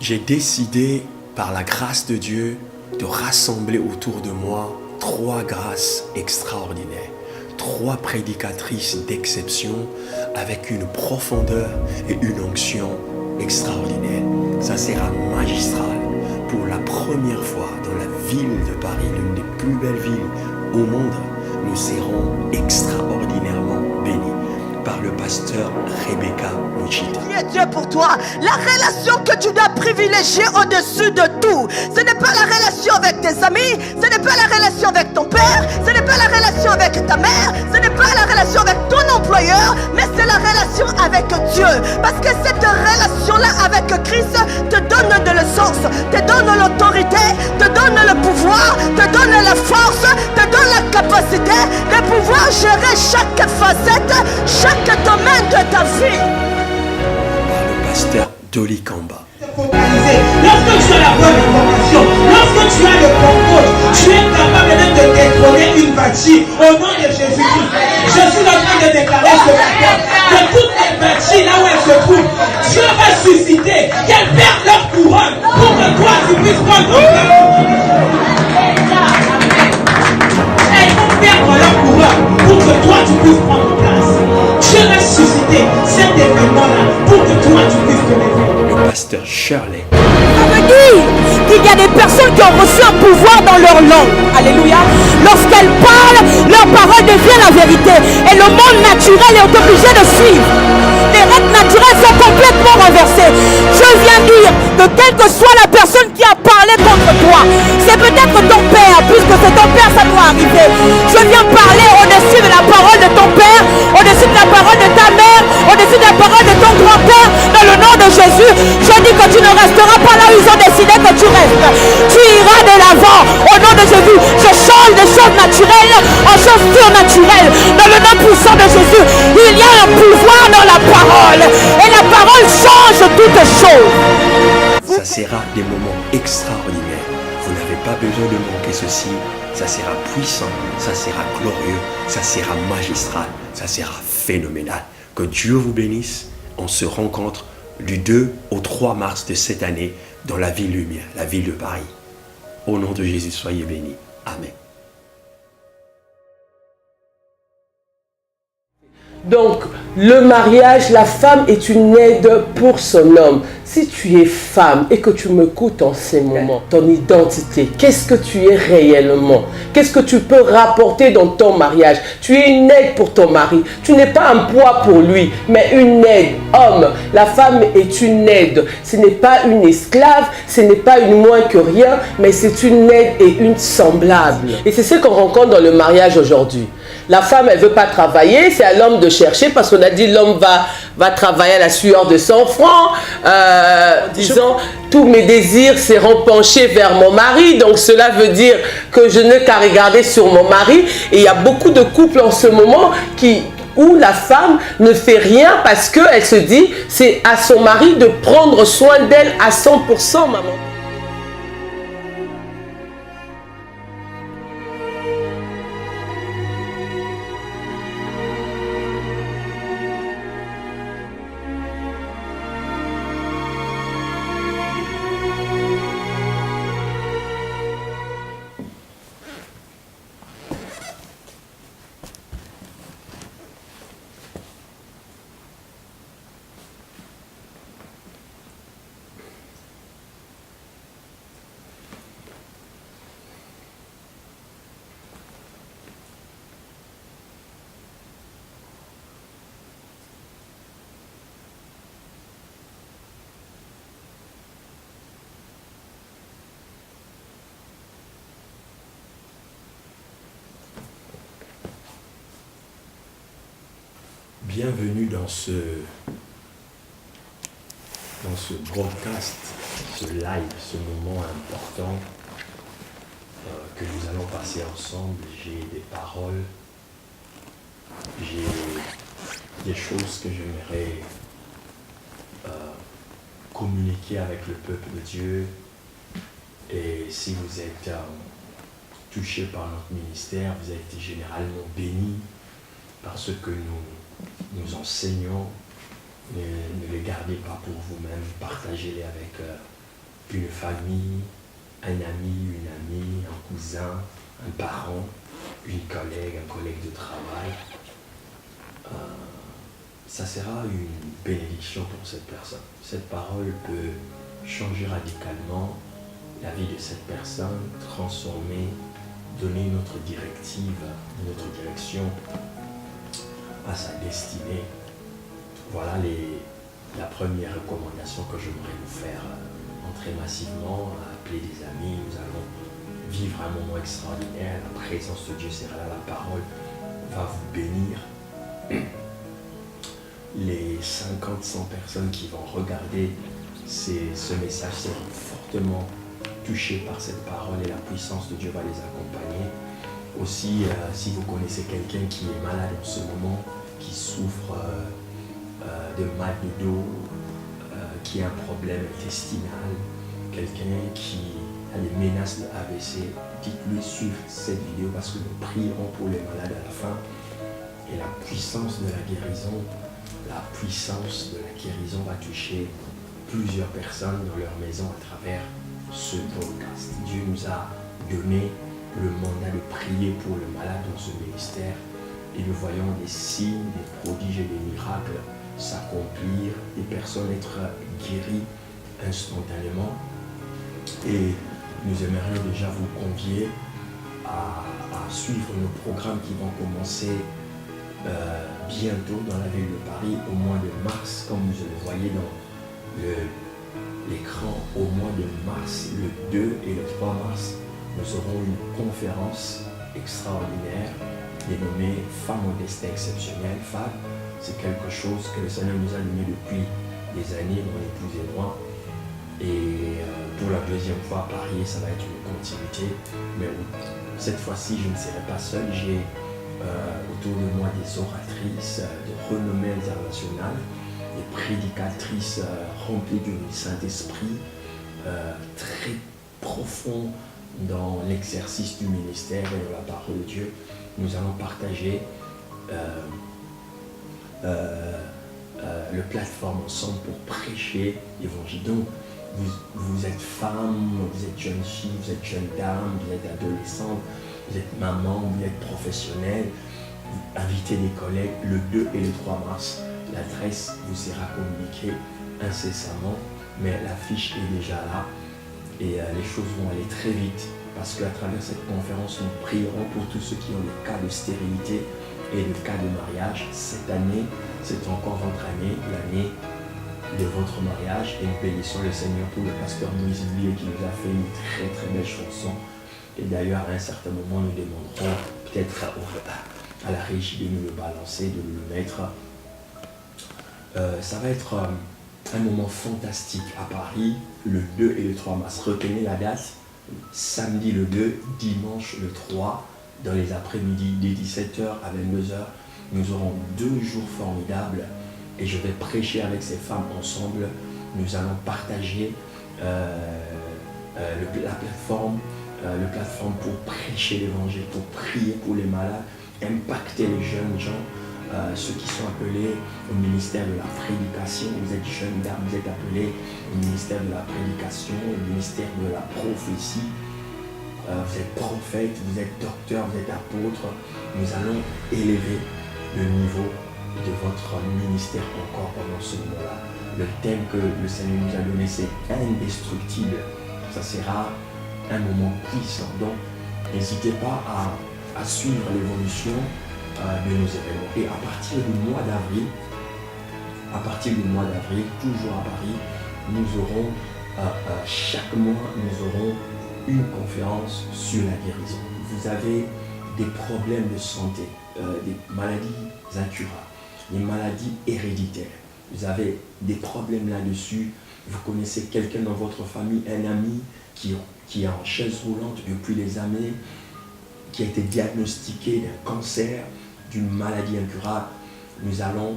J'ai décidé, par la grâce de Dieu, de rassembler autour de moi 3 grâces extraordinaires. 3 prédicatrices d'exception avec une profondeur et une onction extraordinaire. Ça sera magistral. Pour la première fois dans la ville de Paris, l'une des plus belles villes au monde, nous serons extraordinairement bénis par le pasteur Rebecca Muchita. Qui est Dieu pour toi? La relation que tu dois privilégier au-dessus de tout. Ce n'est pas la relation avec tes amis, ce n'est pas la relation avec ton père, ce n'est pas la relation avec ta mère, ce n'est pas la relation avec ton employeur, mais c'est la relation avec Dieu. Parce que cette relation-là avec Christ te donne de l'essence, te donne l'autorité, te donne le pouvoir, te donne la force, te donne la capacité de pouvoir gérer chaque facette, chaque domaine de ta vie. Par le pasteur Dolly Kamba. Lorsque tu as la bonne information, lorsque tu as le bon coach, tu es capable même de détrôner une bâtie au nom de Jésus-Christ. Je suis en train de déclarer ce matin que toutes les bâties là où elles se trouvent, Dieu va susciter qu'elles perdent leur couronne pour que toi tu puisses prendre ton place. Elles vont perdre leur couronne pour que toi tu puisses prendre ton place. Dieu va susciter cet événement-là pour que toi tu puisses te lever. Le pasteur Shirley. Ça veut dire qu'il y a des personnes qui ont reçu un pouvoir dans leur langue. Alléluia. Lorsqu'elles parlent, leur parole devient la vérité. Et le monde naturel est obligé de suivre. Les règles naturelles sont complètement renversées. Je viens dire que quelle que soit la personne qui a parlé contre toi, c'est peut-être ton père, puisque c'est ton père, ça doit arriver. Je viens parler au-dessus de la parole de ton père, au-dessus de la parole de ta mère, au-dessus de la parole de ton grand-père, dans le nom de Jésus. Je dis que tu ne resteras pas là où ils ont décidé que tu restes. Tu iras de l'avant au nom de Jésus. Je change des choses naturelles en choses surnaturelles. Dans le nom puissant de Jésus, il y a un pouvoir dans la parole. Et la parole change toutes choses. Ça sera des moments extraordinaires. Vous n'avez pas besoin de manquer ceci. Ça sera puissant, ça sera glorieux, ça sera magistral, ça sera phénoménal. Que Dieu vous bénisse. On se rencontre du 2 au 3 mars de cette année dans la ville lumière, la ville de Paris. Au nom de Jésus, soyez bénis. Amen. Donc, le mariage, la femme est une aide pour son homme. Si tu es femme et que tu m'écoutes en ces moments, ton identité, qu'est-ce que tu es réellement? Qu'est-ce que tu peux rapporter dans ton mariage? Tu es une aide pour ton mari. Tu n'es pas un poids pour lui, mais une aide. Homme, la femme est une aide. Ce n'est pas une esclave, ce n'est pas une moins que rien, mais c'est une aide et une semblable. Et c'est ce qu'on rencontre dans le mariage aujourd'hui. La femme, elle ne veut pas travailler, c'est à l'homme de chercher parce qu'on a dit l'homme va travailler à la sueur de son front, disant tous mes désirs seront penchés vers mon mari. Donc cela veut dire que je n'ai qu'à regarder sur mon mari. Et il y a beaucoup de couples en ce moment où la femme ne fait rien parce qu'elle se dit c'est à son mari de prendre soin d'elle à 100%, maman. Bienvenue dans ce broadcast, ce live, ce moment important que nous allons passer ensemble. J'ai des paroles, j'ai des choses que j'aimerais communiquer avec le peuple de Dieu. Et si vous êtes touché par notre ministère, vous êtes généralement bénis par ce que nous enseignons. Ne les gardez pas pour vous-même, partagez-les avec une famille, un ami, une amie, un cousin, un parent, une collègue, un collègue de travail, ça sera une bénédiction pour cette personne. Cette parole peut changer radicalement la vie de cette personne, transformer, donner une autre directive, une autre direction à sa destinée. Voilà la première recommandation que j'aimerais vous faire. Entrez massivement, appelez des amis, nous allons vivre un moment extraordinaire. La présence de Dieu sera là, la parole va vous bénir. Les 50-100 personnes qui vont regarder ce message seront fortement touchés par cette parole et la puissance de Dieu va les accompagner. Aussi, si vous connaissez quelqu'un qui est malade en ce moment, qui souffre de mal de dos, qui a un problème intestinal, quelqu'un qui a des menaces de AVC, dites-lui suivre cette vidéo parce que nous prierons pour les malades à la fin. Et la puissance de la guérison va toucher plusieurs personnes dans leur maison à travers ce podcast. Dieu nous a donné le mandat de prier pour le malade dans ce ministère et nous voyons des signes, des prodiges et des miracles s'accomplir, des personnes être guéries instantanément. Et nous aimerions déjà vous convier à suivre nos programmes qui vont commencer bientôt dans la ville de Paris au mois de mars, comme vous le voyez dans l'écran. Au mois de mars, le 2 et le 3 mars, nous aurons une conférence extraordinaire dénommée Femmes au destin exceptionnel. FAD, c'est quelque chose que le Seigneur nous a donné depuis des années, mon épouse et moi. Et pour la deuxième fois à Paris, ça va être une continuité. Mais cette fois-ci, je ne serai pas seul. J'ai autour de moi des oratrices de renommée internationale, des prédicatrices remplies du Saint-Esprit, très profond dans l'exercice du ministère et dans la parole de Dieu. Nous allons partager le plateforme ensemble pour prêcher l'évangile. Donc, vous êtes femme, vous êtes jeune fille, vous êtes jeune dame, vous êtes adolescente, vous êtes maman, vous êtes professionnelle, invitez des collègues le 2 et le 3 mars. L'adresse vous sera communiquée incessamment, mais l'affiche est déjà là et les choses vont aller très vite parce qu'à travers cette conférence, nous prierons pour tous ceux qui ont des cas de stérilité et des cas de mariage. Cette année, c'est encore votre année, l'année de votre mariage, et nous bénissons le Seigneur pour le pasteur Moïse Villiers qui nous a fait une très très belle chanson. Et d'ailleurs, à un certain moment, nous demanderons peut-être à la régie de nous le balancer, de nous le mettre. Ça va être un moment fantastique à Paris, le 2 et le 3 mars. Retenez la date, samedi le 2, dimanche le 3, dans les après-midi, dès 17h à 22h. Nous aurons 2 jours formidables et je vais prêcher avec ces femmes ensemble. Nous allons partager la plateforme pour prêcher l'évangile, pour prier pour les malades, impacter les jeunes gens, ceux qui sont appelés au ministère de la prédication. Vous êtes jeunes dames, vous êtes appelés au ministère de la prédication, au ministère de la prophétie. Vous êtes prophète, vous êtes docteur, vous êtes apôtre. Nous allons élever le niveau de votre ministère encore pendant ce moment-là. Le thème que le Seigneur nous a donné, c'est indestructible. Ça sera un moment puissant. Donc, n'hésitez pas à suivre l'évolution de nos événements. Et à partir du mois d'avril, toujours à Paris, nous aurons chaque mois, nous aurons une conférence sur la guérison. Vous avez des problèmes de santé, des maladies incurables, des maladies héréditaires. Vous avez des problèmes là-dessus. Vous connaissez quelqu'un dans votre famille, un ami qui est en chaise roulante depuis des années, qui a été diagnostiqué d'un cancer, d'une maladie incurable. Nous allons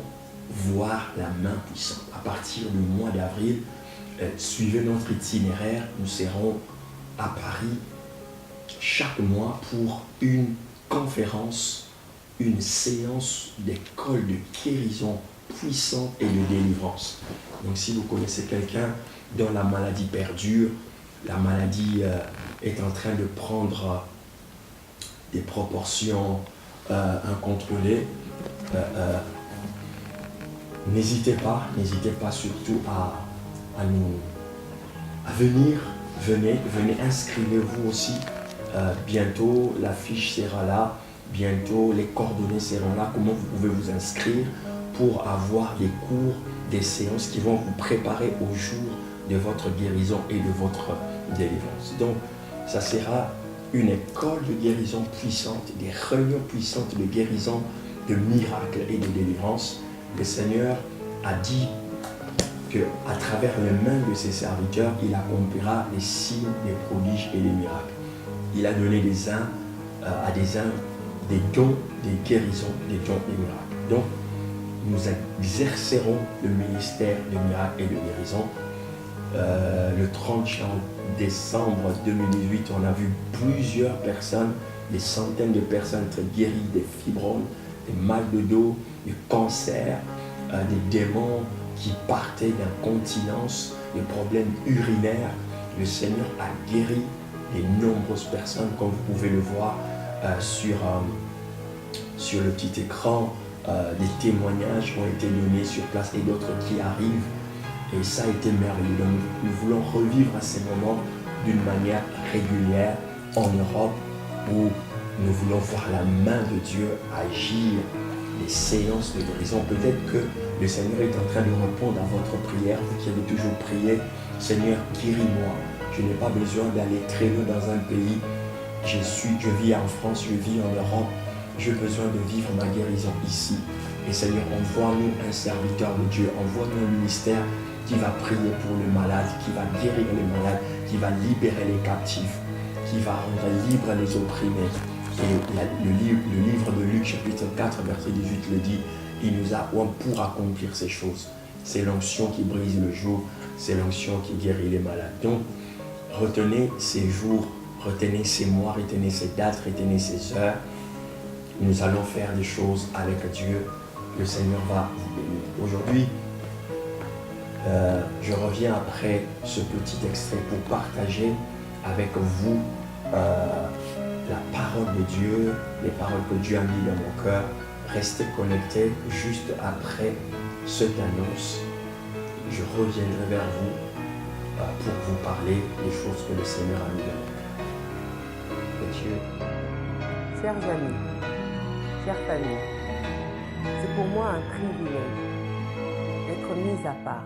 voir la main puissante. À partir du mois d'avril, suivez notre itinéraire. Nous serons à Paris chaque mois pour une conférence, une séance d'école de guérison puissante et de délivrance. Donc si vous connaissez quelqu'un dont la maladie perdure, la maladie est en train de prendre des proportions incontrôlées, n'hésitez pas surtout à venir, venez inscrivez-vous aussi. Bientôt l'affiche sera là, bientôt les coordonnées seront là, comment vous pouvez vous inscrire pour avoir les cours, des séances qui vont vous préparer au jour de votre guérison et de votre délivrance. Donc ça sera une école de guérison puissante, des réunions puissantes de guérison, de miracles et de délivrance. Le Seigneur a dit qu'à travers les mains de ses serviteurs, il accomplira les signes, les prodiges et les miracles. Il a donné à des uns des dons, des guérisons, des dons et des miracles. Donc, nous exercerons le ministère de miracles et de guérison. Le 30 décembre 2018, on a vu plusieurs personnes, des centaines de personnes être guéries des fibromes, des mal de dos, du cancer, des démons qui partaient d'incontinence, des problèmes urinaires. Le Seigneur a guéri de nombreuses personnes, comme vous pouvez le voir sur le petit écran. Des témoignages ont été donnés sur place et d'autres qui arrivent. Et ça a été merveilleux. Donc, nous voulons revivre à ces moments d'une manière régulière en Europe où nous voulons voir la main de Dieu agir, les séances de guérison. Peut-être que le Seigneur est en train de répondre à votre prière, vous qui avez toujours prié, Seigneur, guéris-moi. Je n'ai pas besoin d'aller très loin dans un pays. Je vis en France, je vis en Europe. J'ai besoin de vivre ma guérison ici. Et Seigneur, envoie-nous un serviteur de Dieu, envoie-nous un ministère qui va prier pour les malades, qui va guérir les malades, qui va libérer les captifs, qui va rendre libres les opprimés. Et le livre de Luc chapitre 4 verset 18 le dit, il nous a oint pour accomplir ces choses. C'est l'onction qui brise le joug, c'est l'onction qui guérit les malades. Donc, retenez ces jours, retenez ces mois, retenez ces dates, retenez ces heures. Nous allons faire des choses avec Dieu. Le Seigneur va vous bénir. Aujourd'hui, je reviens après ce petit extrait pour partager avec vous la parole de Dieu, les paroles que Dieu a mis dans mon cœur. Restez connectés juste après cette annonce. Je reviendrai vers vous pour vous parler des choses que le Seigneur a mis dans mon cœur. Que Dieu. Chers amis, chère famille, c'est pour moi un privilège d'être mise à part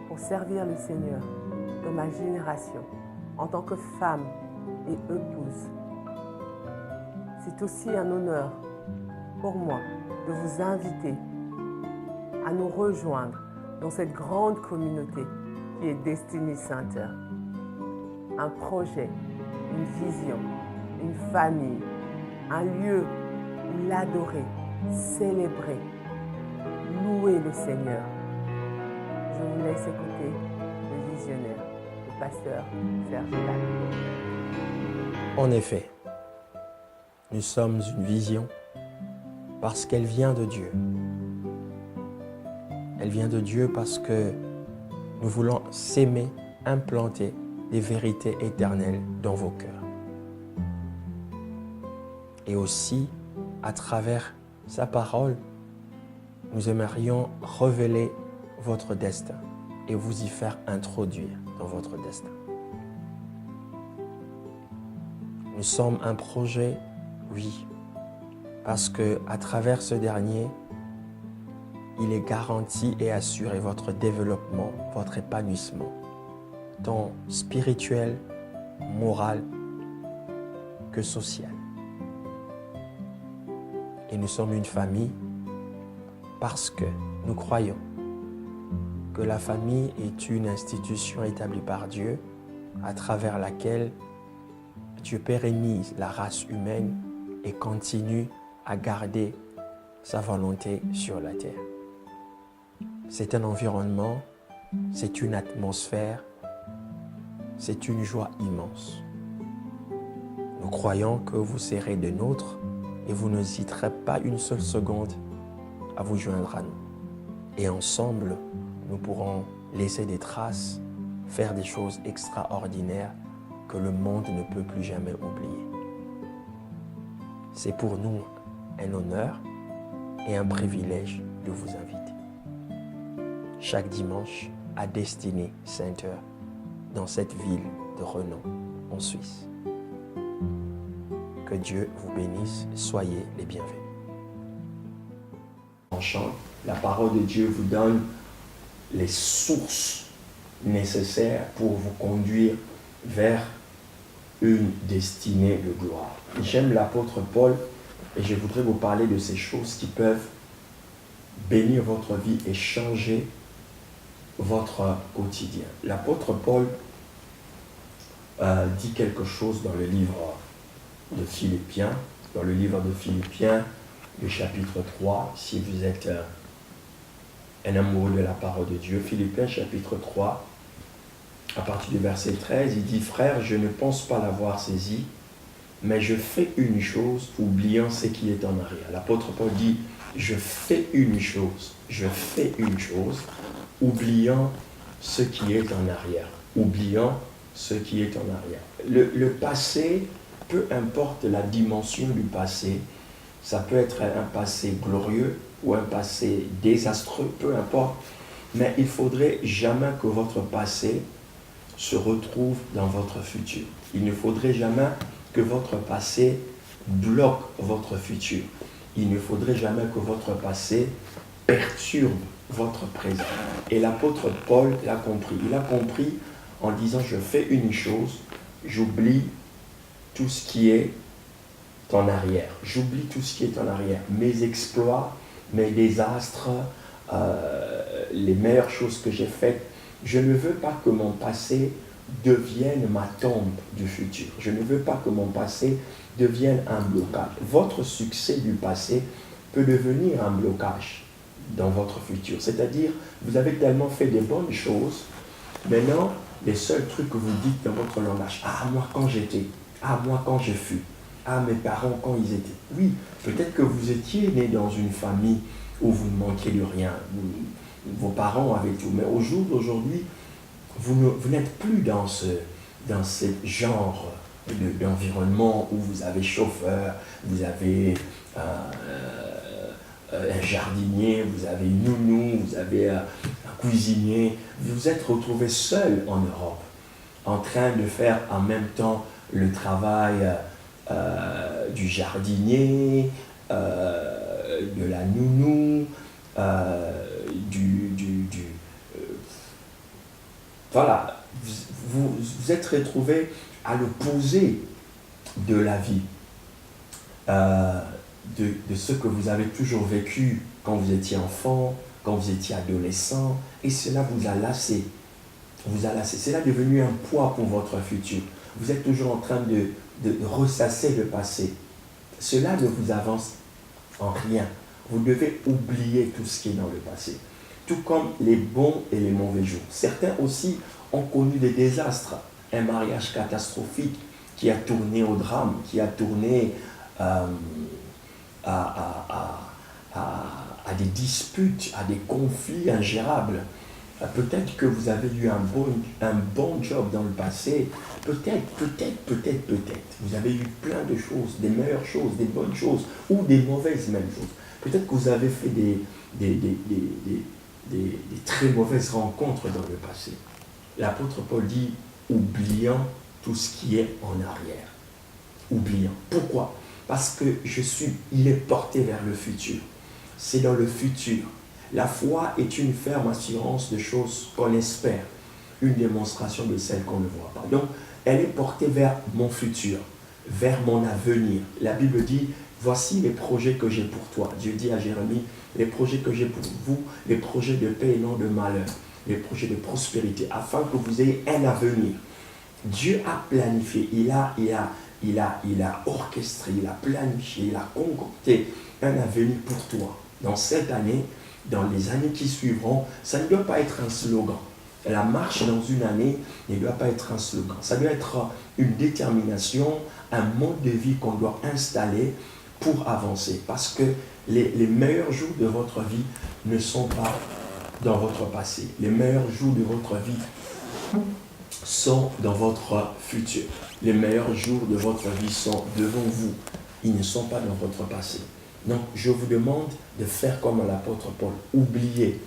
pour servir le Seigneur dans ma génération en tant que femme et épouse. C'est aussi un honneur pour moi de vous inviter à nous rejoindre dans cette grande communauté qui est Destiny Center. Un projet, une vision, une famille, un lieu où l'adorer, célébrer, louer le Seigneur. Je vous laisse écouter le visionnaire, le pasteur Serge Lac. En effet, nous sommes une vision parce qu'elle vient de Dieu. Elle vient de Dieu parce que nous voulons s'aimer, implanter des vérités éternelles dans vos cœurs. Et aussi, à travers sa parole, nous aimerions révéler votre destin et vous y faire introduire dans votre destin. Nous sommes un projet, oui, parce que à travers ce dernier, il est garanti et assuré votre développement, votre épanouissement, tant spirituel, moral que social. Et nous sommes une famille parce que nous croyons que la famille est une institution établie par Dieu à travers laquelle Dieu pérennise la race humaine et continue à garder sa volonté sur la terre. C'est un environnement, c'est une atmosphère, c'est une joie immense. Nous croyons que vous serez des nôtres et vous n'hésiterez pas une seule seconde à vous joindre à nous. Et ensemble, nous pourrons laisser des traces faire des choses extraordinaires que le monde ne peut plus jamais oublier. C'est pour nous un honneur et un privilège de vous inviter. Chaque dimanche à Destiny Center, dans cette ville de renom en Suisse. Que Dieu vous bénisse, soyez les bienvenus. On chante, la parole de Dieu vous donne les sources nécessaires pour vous conduire vers une destinée de gloire. J'aime l'apôtre Paul et je voudrais vous parler de ces choses qui peuvent bénir votre vie et changer votre quotidien. L'apôtre Paul dit quelque chose dans le livre de Philippiens, le chapitre 3, si vous êtes un amoureux de la parole de Dieu. Philippiens chapitre 3, à partir du verset 13, il dit « Frères, je ne pense pas l'avoir saisi, mais je fais une chose, oubliant ce qui est en arrière. » L'apôtre Paul dit « Je fais une chose, oubliant ce qui est en arrière. » Oubliant ce qui est en arrière. Le passé, peu importe la dimension du passé, ça peut être un passé glorieux ou un passé désastreux, peu importe, mais il ne faudrait jamais que votre passé se retrouve dans votre futur. Il ne faudrait jamais que votre passé bloque votre futur. Il ne faudrait jamais que votre passé perturbe votre présent. Et l'apôtre Paul l'a compris. Il a compris en disant « Je fais une chose, j'oublie tout ce qui est en arrière. J'oublie tout ce qui est en arrière. Mes exploits, mes désastres, les meilleures choses que j'ai faites. Je ne veux pas que mon passé devienne ma tombe du futur. Je ne veux pas que mon passé devienne un blocage. Votre succès du passé peut devenir un blocage dans votre futur. C'est-à-dire, vous avez tellement fait des bonnes choses, maintenant, les seuls trucs que vous dites dans votre langage, « Ah, moi, quand j'étais. Ah, moi, quand je fus. Ah, mes parents, quand ils étaient. » Oui, peut-être que vous étiez né dans une famille où vous ne manquiez de rien. Vos parents avaient tout. Mais au jour d'aujourd'hui, vous n'êtes plus dans ce genre d'environnement où vous avez chauffeur, vous avez un jardinier, vous avez une nounou, vous avez un cuisinier. Vous vous êtes retrouvé seul en Europe, en train de faire en même temps le travail du jardinier, de la nounou, voilà, vous êtes retrouvé à l'opposé de la vie, de ce que vous avez toujours vécu quand vous étiez enfant, quand vous étiez adolescent, et cela vous a lassé. C'est devenu un poids pour votre futur. Vous êtes toujours en train de ressasser le passé. Cela ne vous avance en rien. Vous devez oublier tout ce qui est dans le passé. Tout comme les bons et les mauvais jours. Certains aussi ont connu des désastres. Un mariage catastrophique qui a tourné au drame, qui a tourné à des disputes, à des conflits ingérables. Peut-être que vous avez eu un bon job dans le passé. Peut-être. Vous avez eu plein de choses, des meilleures choses, des bonnes choses, ou des mauvaises mêmes choses. Peut-être que vous avez fait des très mauvaises rencontres dans le passé. L'apôtre Paul dit, oubliant tout ce qui est en arrière. Oubliant. Pourquoi? Parce que il est porté vers le futur. C'est dans le futur. La foi est une ferme assurance de choses qu'on espère, une démonstration de celles qu'on ne voit pas. Donc, elle est portée vers mon futur, vers mon avenir. La Bible dit, voici les projets que j'ai pour toi. Dieu dit à Jérémie, les projets que j'ai pour vous, les projets de paix et non de malheur, les projets de prospérité, afin que vous ayez un avenir. Dieu a planifié, il a orchestré, il a planifié, il a concocté un avenir pour toi. Dans cette année, dans les années qui suivront, ça ne doit pas être un slogan. La marche dans une année ne doit pas être un slogan. Ça doit être une détermination, un mode de vie qu'on doit installer pour avancer. Parce que les meilleurs jours de votre vie ne sont pas dans votre passé. Les meilleurs jours de votre vie sont dans votre futur. Les meilleurs jours de votre vie sont devant vous. Ils ne sont pas dans votre passé. Donc, je vous demande de faire comme l'apôtre Paul. Oubliez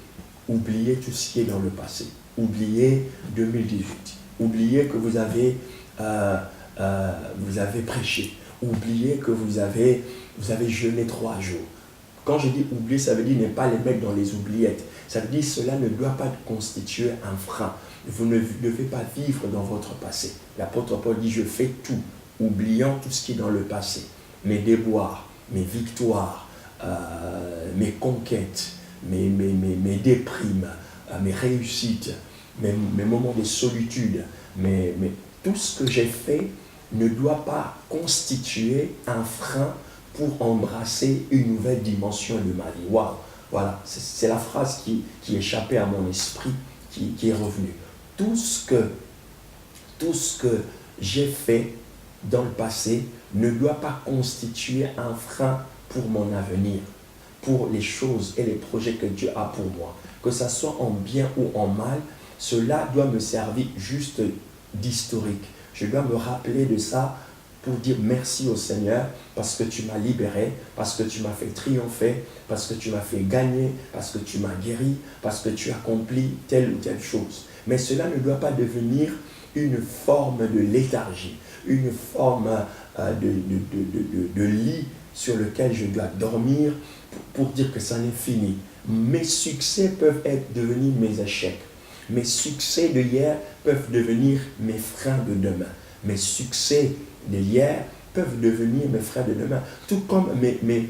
tout ce qui est dans le passé. Oubliez 2018. Oubliez que vous avez prêché. Oubliez que vous avez jeûné 3 jours. Quand je dis oublier, ça veut dire ne pas les mettre dans les oubliettes. Ça veut dire que cela ne doit pas constituer un frein. Vous ne devez pas vivre dans votre passé. L'apôtre Paul dit, je fais tout, oubliant tout ce qui est dans le passé. Mes déboires, mes victoires, mes conquêtes, mes déprimes, mes réussites, mes moments de solitude, tout ce que j'ai fait ne doit pas constituer un frein pour embrasser une nouvelle dimension de ma vie. Waouh! Voilà, c'est la phrase qui échappait à mon esprit, qui est revenue. Tout ce que j'ai fait dans le passé ne doit pas constituer un frein pour mon avenir, pour les choses et les projets que Dieu a pour moi. Que ça soit en bien ou en mal, cela doit me servir juste d'historique. Je dois me rappeler de ça pour dire merci au Seigneur parce que tu m'as libéré, parce que tu m'as fait triompher, parce que tu m'as fait gagner, parce que tu m'as guéri, parce que tu as accompli telle ou telle chose. Mais cela ne doit pas devenir une forme de léthargie, une forme de lit sur lequel je dois dormir pour dire que ça n'est fini. Mes succès peuvent devenir mes échecs. Mes succès de hier peuvent devenir mes freins de demain. Mes succès de hier peuvent devenir mes freins de demain. Tout comme mes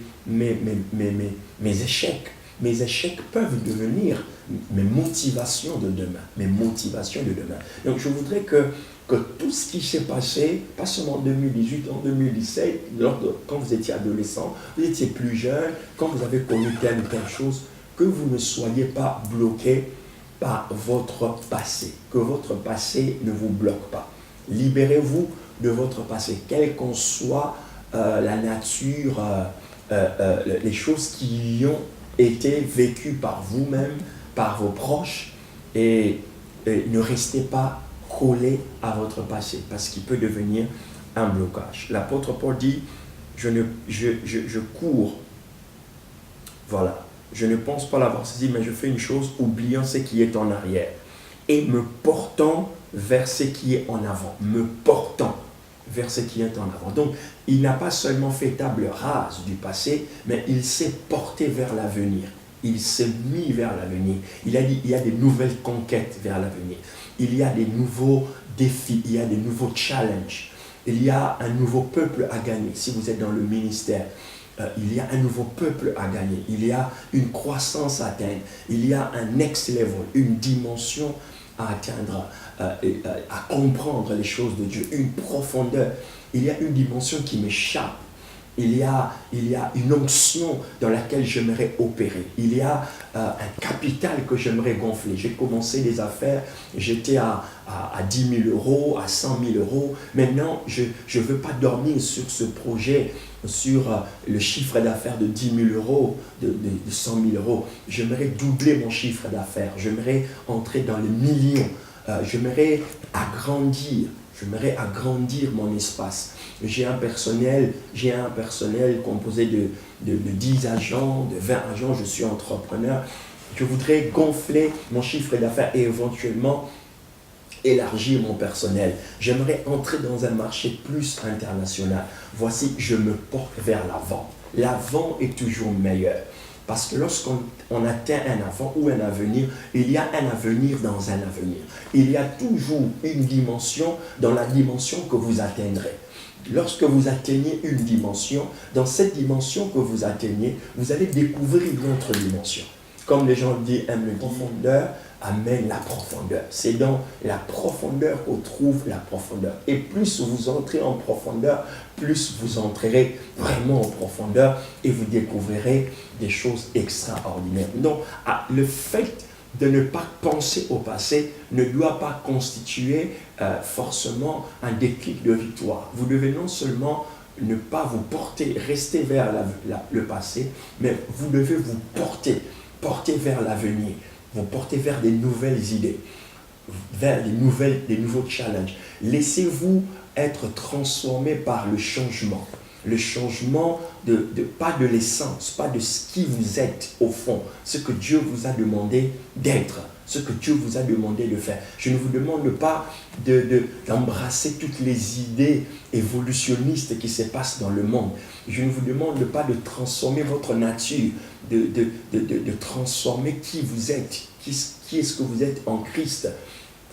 échecs. Mes échecs peuvent devenir mes motivations de demain. Mes motivations de demain. Donc je voudrais que tout ce qui s'est passé, pas seulement en 2018, en 2017, quand vous étiez adolescent, vous étiez plus jeune, quand vous avez connu telle ou telle chose, que vous ne soyez pas bloqué par votre passé. Que votre passé ne vous bloque pas. Libérez-vous de votre passé, quelle qu'en soit la nature, les choses qui ont été vécues par vous-même, par vos proches, et ne restez pas collé à votre passé, parce qu'il peut devenir un blocage. L'apôtre Paul dit, je cours, voilà, je ne pense pas l'avoir saisi, mais je fais une chose, oubliant ce qui est en arrière, et me portant vers ce qui est en avant, me portant vers ce qui est en avant. Donc, il n'a pas seulement fait table rase du passé, mais il s'est porté vers l'avenir. Il s'est mis vers l'avenir. Il a dit, il y a des nouvelles conquêtes vers l'avenir. Il y a des nouveaux défis, il y a des nouveaux challenges. Il y a un nouveau peuple à gagner. Si vous êtes dans le ministère, il y a un nouveau peuple à gagner. Il y a une croissance à atteindre. Il y a un next level, une dimension à atteindre, à comprendre les choses de Dieu, une profondeur. Il y a une dimension qui m'échappe. Il y a une onction dans laquelle j'aimerais opérer. Il y a un capital que j'aimerais gonfler. J'ai commencé des affaires, j'étais à 10 000 euros, à 100 000 euros. Maintenant, je ne veux pas dormir sur ce projet, sur le chiffre d'affaires de 10 000 euros, de 100 000 euros. J'aimerais doubler mon chiffre d'affaires. J'aimerais entrer dans les millions. J'aimerais agrandir mon espace. J'ai un personnel composé de 10 agents, de 20 agents, je suis entrepreneur. Je voudrais gonfler mon chiffre d'affaires et éventuellement élargir mon personnel. J'aimerais entrer dans un marché plus international. Voici, je me porte vers l'avant. L'avant est toujours meilleur. Parce que lorsqu'on atteint un avant ou un avenir, il y a un avenir dans un avenir. Il y a toujours une dimension dans la dimension que vous atteindrez. Lorsque vous atteignez une dimension, dans cette dimension que vous atteignez, vous allez découvrir une autre dimension. Comme les gens disent, aiment la profondeur, amène la profondeur. C'est dans la profondeur qu'on trouve la profondeur. Et plus vous entrez en profondeur, plus vous entrerez vraiment en profondeur et vous découvrirez des choses extraordinaires. Donc, le fait de ne pas penser au passé ne doit pas constituer forcément un déclic de victoire. Vous devez non seulement ne pas vous porter, rester vers le passé, mais vous devez vous porter vers l'avenir, vous porter vers des nouvelles idées. vers les nouveaux challenges. Laissez-vous être transformé par le changement. Le changement, pas de l'essence, pas de ce qui vous êtes au fond, ce que Dieu vous a demandé d'être, ce que Dieu vous a demandé de faire. Je ne vous demande pas d'embrasser toutes les idées évolutionnistes qui se passent dans le monde. Je ne vous demande pas de transformer votre nature, de transformer qui vous êtes, qui est-ce que vous êtes en Christ,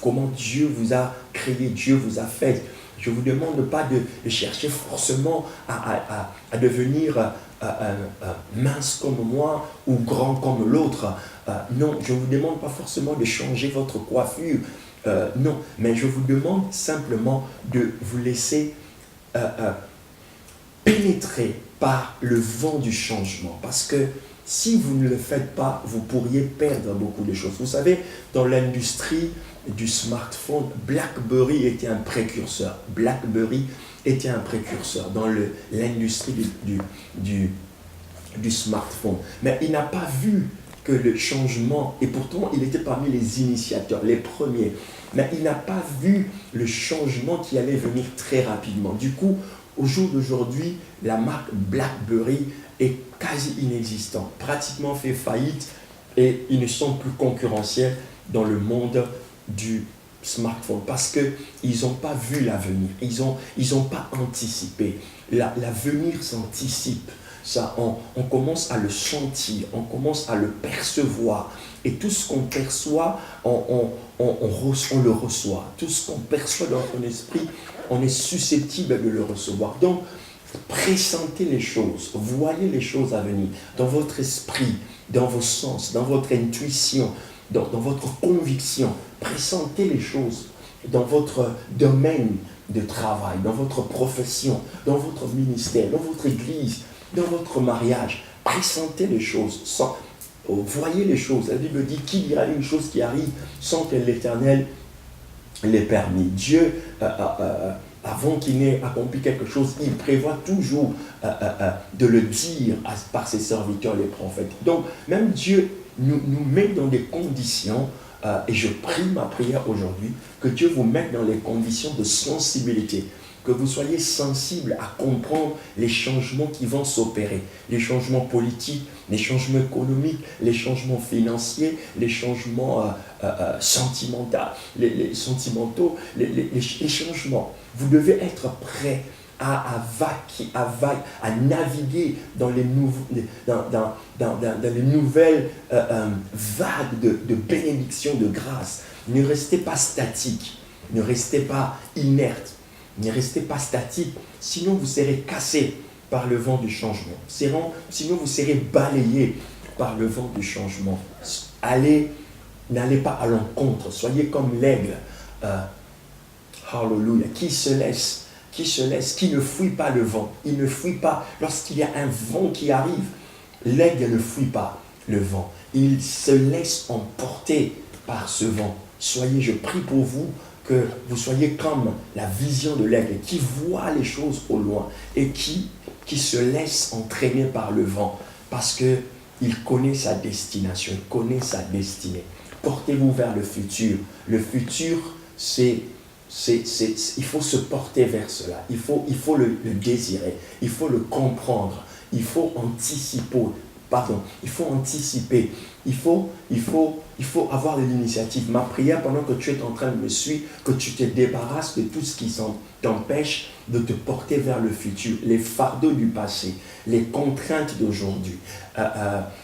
comment Dieu vous a créé, Dieu vous a fait. Je ne vous demande pas de chercher forcément à devenir mince comme moi ou grand comme l'autre. Non, je ne vous demande pas forcément de changer votre coiffure. Non, mais je vous demande simplement de vous laisser pénétrer par le vent du changement. Parce que si vous ne le faites pas, vous pourriez perdre beaucoup de choses. Vous savez, dans l'industrie du smartphone, BlackBerry était un précurseur. BlackBerry était un précurseur dans l'industrie du smartphone. Mais il n'a pas vu que le changement, et pourtant il était parmi les initiateurs, les premiers, mais il n'a pas vu le changement qui allait venir très rapidement. Du coup, au jour d'aujourd'hui, la marque BlackBerry est quasi inexistante, pratiquement fait faillite, et ils ne sont plus concurrentiels dans le monde du smartphone parce qu'ils n'ont pas vu l'avenir, ils ont pas anticipé. L'avenir s'anticipe, ça, on commence à le sentir, on commence à le percevoir, et tout ce qu'on perçoit, on le reçoit. Tout ce qu'on perçoit dans son esprit, on est susceptible de le recevoir. Donc, pressentez les choses, voyez les choses à venir dans votre esprit, dans vos sens, dans votre intuition, dans votre conviction. Pressentez les choses dans votre domaine de travail, dans votre profession, dans votre ministère, dans votre église, dans votre mariage. Pressentez les choses, voyez les choses. La Bible dit qu'il y a une chose qui arrive sans que l'Éternel l'ait permis. Dieu, avant qu'il n'ait accompli quelque chose, il prévoit toujours de le dire par ses serviteurs, les prophètes. Donc, même Dieu nous met dans des conditions, et je prie ma prière aujourd'hui, que Dieu vous mette dans les conditions de sensibilité, que vous soyez sensibles à comprendre les changements qui vont s'opérer, les changements politiques, les changements économiques, les changements financiers, les changements sentimentaux, les changements. Vous devez être prêt à naviguer dans les nouvelles vagues de bénédiction, de grâce. Ne restez pas statique, ne restez pas inerte, ne restez pas statique, sinon vous serez cassé par le vent du changement. Sinon vous serez balayé par le vent du changement. N'allez pas à l'encontre, soyez comme l'aigle. Hallelujah, qui ne fuit pas le vent. Il ne fuit pas lorsqu'il y a un vent qui arrive. L'aigle ne fuit pas le vent. Il se laisse emporter par ce vent. Je prie pour vous que vous soyez comme la vision de l'aigle qui voit les choses au loin et qui se laisse entraîner par le vent parce qu'il connaît sa destination, il connaît sa destinée. Portez-vous vers le futur. Le futur, il faut se porter vers cela. Il faut le désirer. Il faut le comprendre. Il faut anticiper. Il faut avoir de l'initiative. Ma prière pendant que tu es en train de me suivre, que tu te débarrasses de tout ce qui t'empêche de te porter vers le futur. Les fardeaux du passé, les contraintes d'aujourd'hui,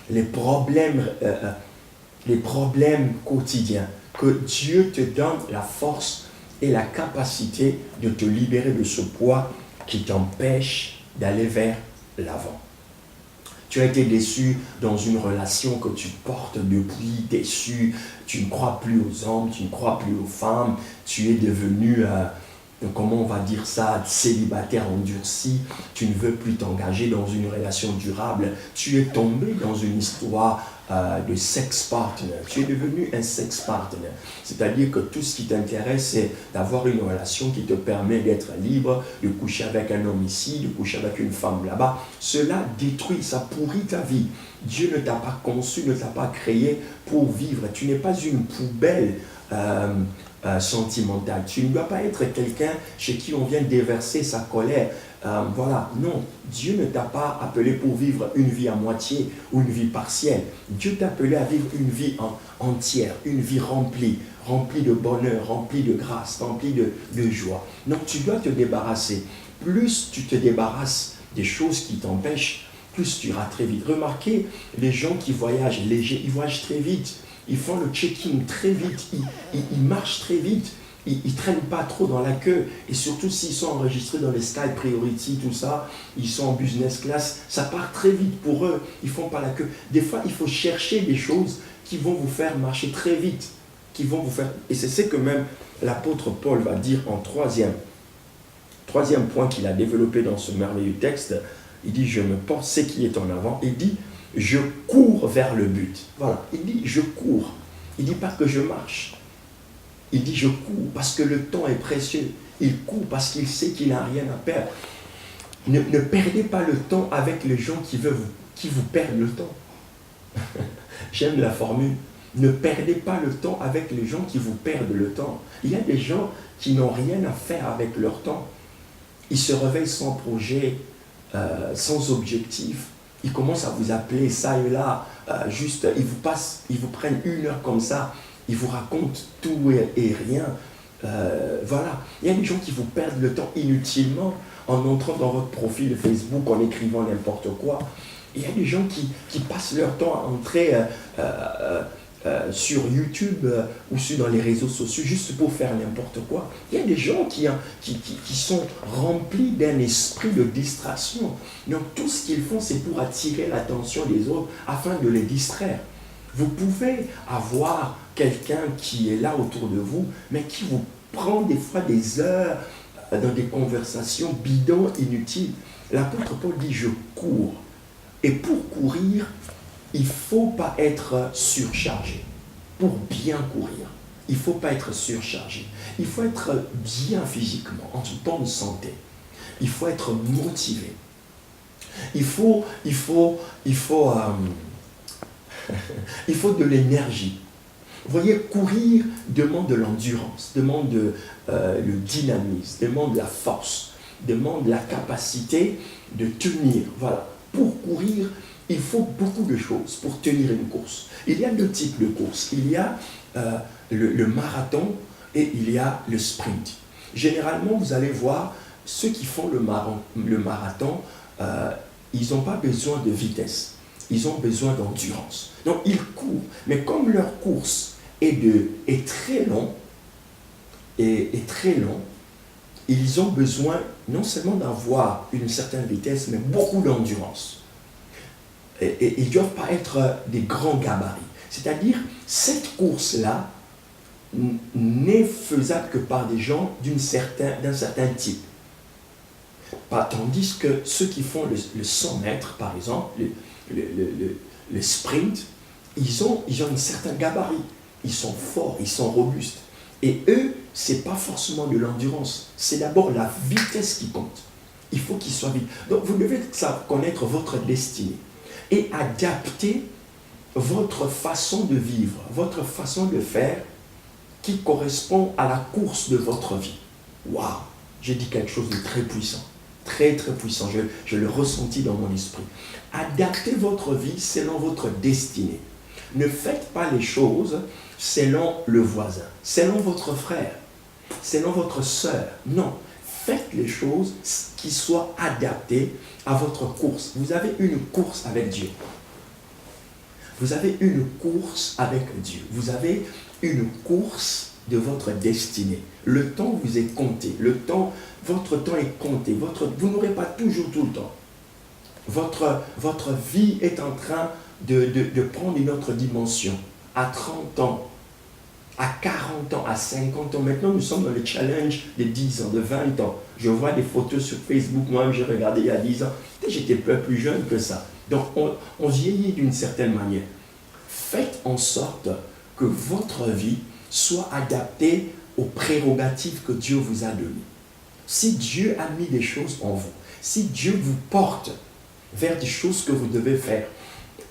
les problèmes quotidiens. Que Dieu te donne la force et la capacité de te libérer de ce poids qui t'empêche d'aller vers l'avant. Tu as été déçu dans une relation que tu portes depuis, déçu, tu ne crois plus aux hommes, tu ne crois plus aux femmes, tu es devenu, comment on va dire ça, célibataire endurci, tu ne veux plus t'engager dans une relation durable, tu es tombé dans une histoire de sex partner, tu es devenu un sex partner, c'est-à-dire que tout ce qui t'intéresse c'est d'avoir une relation qui te permet d'être libre, de coucher avec un homme ici, de coucher avec une femme là-bas. Cela détruit, ça pourrit ta vie. Dieu ne t'a pas conçu, ne t'a pas créé pour vivre. Tu n'es pas une poubelle sentimentale. Tu ne dois pas être quelqu'un chez qui on vient déverser sa colère. Voilà, non. Dieu ne t'a pas appelé pour vivre une vie à moitié ou une vie partielle. Dieu t'a appelé à vivre une vie entière, une vie remplie de bonheur, remplie de grâce, remplie de joie. Donc tu dois te débarrasser. Plus tu te débarrasses des choses qui t'empêchent, plus tu iras très vite. Remarquez, les gens qui voyagent légers, ils voyagent très vite. Ils font le check-in très vite. Ils marchent très vite. Ils ne traînent pas trop dans la queue. Et surtout s'ils sont enregistrés dans les Style Priority, tout ça, ils sont en business class, ça part très vite pour eux. Ils ne font pas la queue. Des fois, il faut chercher des choses qui vont vous faire marcher très vite. Et c'est ce que même l'apôtre Paul va dire en troisième point qu'il a développé dans ce merveilleux texte. Il dit, je me porte ce qui est en avant. Il dit, je cours vers le but. Voilà, il dit, je cours. Il ne dit pas que je marche. Il dit, je cours parce que le temps est précieux. Il court parce qu'il sait qu'il n'a rien à perdre. Ne perdez pas le temps avec les gens qui vous perdent le temps. J'aime la formule. Ne perdez pas le temps avec les gens qui vous perdent le temps. Il y a des gens qui n'ont rien à faire avec leur temps. Ils se réveillent sans projet, sans objectif. Ils commencent à vous appeler ça et là. Juste, ils vous prennent 1 heure comme ça. Ils vous racontent tout et rien. Voilà. Il y a des gens qui vous perdent le temps inutilement en entrant dans votre profil Facebook, en écrivant n'importe quoi. Il y a des gens qui passent leur temps à entrer sur YouTube ou dans les réseaux sociaux juste pour faire n'importe quoi. Il y a des gens qui sont remplis d'un esprit de distraction. Donc tout ce qu'ils font, c'est pour attirer l'attention des autres afin de les distraire. Vous pouvez avoir quelqu'un qui est là autour de vous, mais qui vous prend des fois des heures dans des conversations bidons, inutiles. L'apôtre Paul dit, je cours. Et pour courir, il ne faut pas être surchargé. Pour bien courir, il ne faut pas être surchargé. Il faut être bien physiquement, en bonne santé. Il faut être motivé. Il faut de l'énergie. Vous voyez, courir demande de l'endurance, demande le dynamisme, demande la force, demande la capacité de tenir. Voilà. Pour courir, il faut beaucoup de choses pour tenir une course. Il y a 2 types de courses. Il y a le marathon et il y a le sprint. Généralement, vous allez voir, ceux qui font le marathon, ils n'ont pas besoin de vitesse. Ils ont besoin d'endurance. Donc, ils courent. Mais comme leur course est très long, ils ont besoin non seulement d'avoir une certaine vitesse, mais beaucoup d'endurance. Et ils ne doivent pas être des grands gabarits. C'est-à-dire, cette course-là n'est faisable que par des gens d'un certain type. Tandis que ceux qui font le 100 mètres, par exemple, le sprint, ils ont un certain gabarit. Ils sont forts, ils sont robustes. Et eux, ce n'est pas forcément de l'endurance. C'est d'abord la vitesse qui compte. Il faut qu'ils soient vite. Donc, vous devez connaître votre destinée et adapter votre façon de vivre, votre façon de faire qui correspond à la course de votre vie. Waouh! J'ai dit quelque chose de très puissant. Très, très puissant. Je le ressentis dans mon esprit. Adaptez votre vie selon votre destinée. Ne faites pas les choses selon le voisin, selon votre frère, selon votre sœur. Non, faites les choses qui soient adaptées à votre course. Vous avez une course avec Dieu. Vous avez une course avec Dieu. Vous avez une course de votre destinée. Le temps vous est compté. Votre temps est compté. Vous n'aurez pas toujours tout le temps. Votre vie est en train de prendre une autre dimension. À 30 ans, à 40 ans, à 50 ans. Maintenant, nous sommes dans le challenge de 10 ans, de 20 ans. Je vois des photos sur Facebook. Moi-même, j'ai regardé il y a 10 ans. J'étais peu plus jeune que ça. Donc, on vieillit d'une certaine manière. Faites en sorte que votre vie soit adaptée aux prérogatives que Dieu vous a données. Si Dieu a mis des choses en vous, si Dieu vous porte vers des choses que vous devez faire,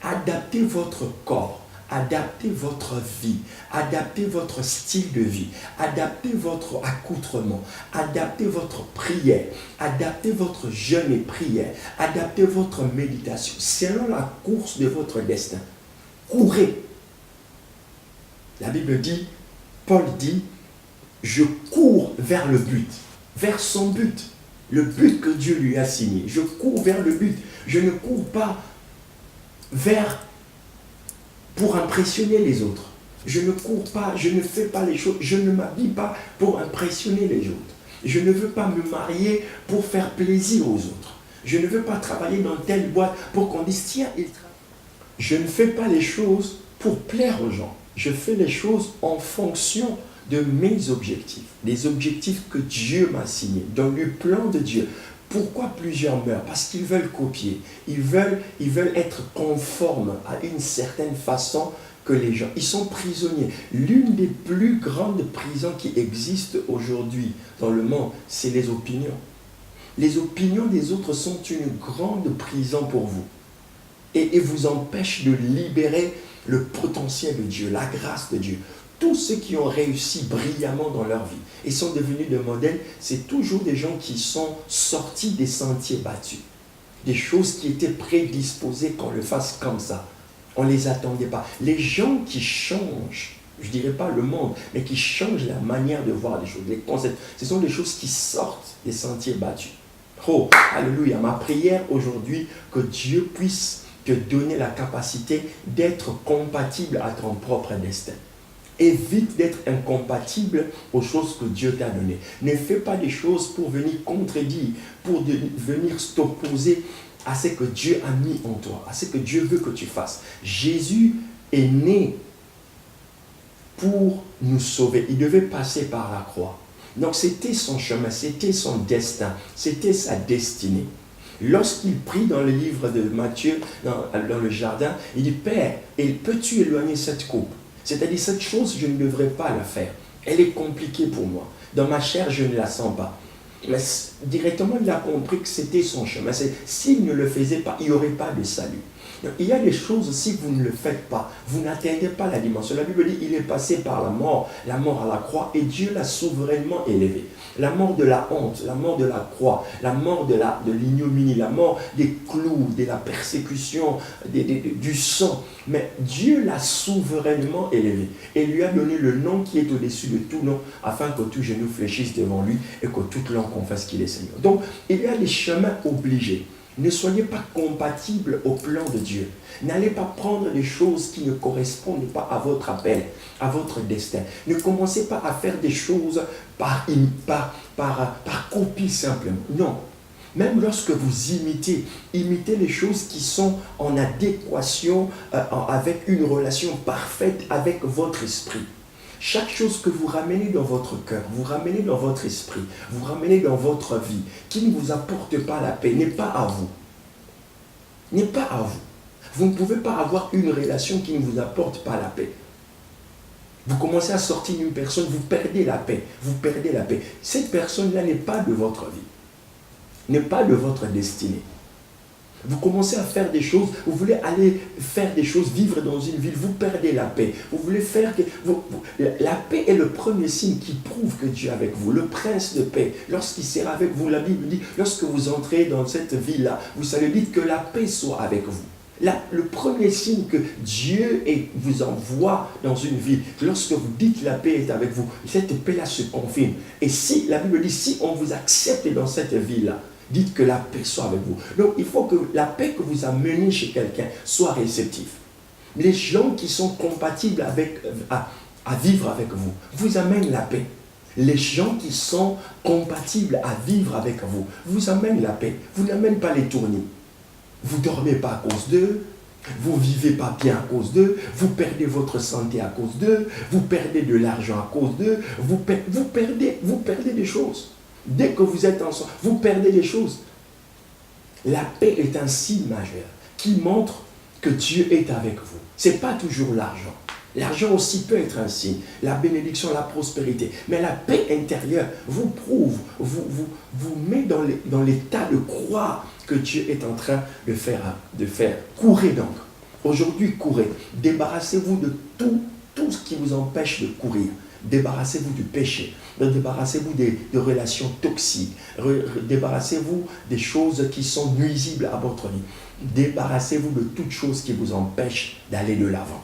adaptez votre corps, adaptez votre vie, adaptez votre style de vie, adaptez votre accoutrement, adaptez votre prière, adaptez votre jeûne et prière, adaptez votre méditation selon la course de votre destin. Courez. La Bible dit, Paul dit, je cours vers le but, vers son but, le but que Dieu lui a signé. Je cours vers le but. Je ne cours pas pour impressionner les autres. Je ne cours pas, je ne fais pas les choses, je ne m'habille pas pour impressionner les autres. Je ne veux pas me marier pour faire plaisir aux autres. Je ne veux pas travailler dans telle boîte pour qu'on dise tiens, il travaille. Je ne fais pas les choses pour plaire aux gens. Je fais les choses en fonction de mes objectifs, les objectifs que Dieu m'a signés, dans le plan de Dieu. Pourquoi plusieurs meurent? Parce qu'ils veulent copier, ils veulent être conformes à une certaine façon que les gens. Ils sont prisonniers. L'une des plus grandes prisons qui existent aujourd'hui dans le monde, c'est les opinions. Les opinions des autres sont une grande prison pour vous et vous empêchent de libérer le potentiel de Dieu, la grâce de Dieu. Tous ceux qui ont réussi brillamment dans leur vie et sont devenus des modèles, c'est toujours des gens qui sont sortis des sentiers battus. Des choses qui étaient prédisposées qu'on le fasse comme ça. On ne les attendait pas. Les gens qui changent, je ne dirais pas le monde, mais qui changent la manière de voir les choses, les concepts, ce sont des choses qui sortent des sentiers battus. Oh, alléluia. Ma prière aujourd'hui, que Dieu puisse te donner la capacité d'être compatible à ton propre destin. Évite d'être incompatible aux choses que Dieu t'a données. Ne fais pas des choses pour venir contredire, pour venir t'opposer à ce que Dieu a mis en toi, à ce que Dieu veut que tu fasses. Jésus est né pour nous sauver. Il devait passer par la croix. Donc c'était son chemin, c'était son destin, c'était sa destinée. Lorsqu'il prie dans le livre de Matthieu, dans le jardin, il dit, Père, peux-tu éloigner cette coupe? C'est-à-dire, cette chose, je ne devrais pas la faire. Elle est compliquée pour moi. Dans ma chair, je ne la sens pas. Mais directement, il a compris que c'était son chemin. S'il ne le faisait pas, il n'y aurait pas de salut. Donc, il y a des choses, si vous ne le faites pas, vous n'atteindrez pas la dimension. La Bible dit, il est passé par la mort à la croix, et Dieu l'a souverainement élevé. La mort de la honte, la mort de la croix, la mort de l'ignominie, la mort des clous, de la persécution, du sang. Mais Dieu l'a souverainement élevé et lui a donné le nom qui est au-dessus de tout nom, afin que tout genou fléchisse devant lui et que toute langue confesse qu'il est Seigneur. Donc, il y a des chemins obligés. Ne soyez pas compatibles au plan de Dieu. N'allez pas prendre des choses qui ne correspondent pas à votre appel, à votre destin. Ne commencez pas à faire des choses par copie simplement. Non. Même lorsque vous imitez les choses qui sont en adéquation avec une relation parfaite avec votre esprit. Chaque chose que vous ramenez dans votre cœur, vous ramenez dans votre esprit, vous ramenez dans votre vie, qui ne vous apporte pas la paix, n'est pas à vous. N'est pas à vous. Vous ne pouvez pas avoir une relation qui ne vous apporte pas la paix. Vous commencez à sortir d'une personne, vous perdez la paix. Vous perdez la paix. Cette personne-là n'est pas de votre vie. N'est pas de votre destinée. Vous commencez à faire des choses, vous voulez aller faire des choses, vivre dans une ville, vous perdez la paix. Vous voulez faire que... la paix est le premier signe qui prouve que Dieu est avec vous. Le prince de paix, lorsqu'il sera avec vous, la Bible dit, lorsque vous entrez dans cette ville-là, vous savez, dites que la paix soit avec vous. Le premier signe que Dieu vous envoie dans une ville, lorsque vous dites la paix est avec vous, cette paix-là se confirme. Et si, la Bible dit, si on vous accepte dans cette ville-là, dites que la paix soit avec vous. Donc, il faut que la paix que vous amenez chez quelqu'un soit réceptive. Les gens qui sont compatibles à vivre avec vous, vous amènent la paix. Les gens qui sont compatibles à vivre avec vous, vous amènent la paix. Vous n'amènez pas les tournis. Vous ne dormez pas à cause d'eux. Vous ne vivez pas bien à cause d'eux. Vous perdez votre santé à cause d'eux. Vous perdez de l'argent à cause d'eux. Vous perdez des choses. Dès que vous êtes ensemble, vous perdez des choses. La paix est un signe majeur qui montre que Dieu est avec vous. Ce n'est pas toujours l'argent. L'argent aussi peut être un signe. La bénédiction, la prospérité. Mais la paix intérieure vous prouve, vous met dans l'état de croire que Dieu est en train de faire. Courez donc. Aujourd'hui, courez. Débarrassez-vous de tout ce qui vous empêche de courir. Débarrassez-vous du péché. Débarrassez-vous de relations toxiques. Débarrassez-vous des choses qui sont nuisibles à votre vie. Débarrassez-vous de toutes choses qui vous empêchent d'aller de l'avant.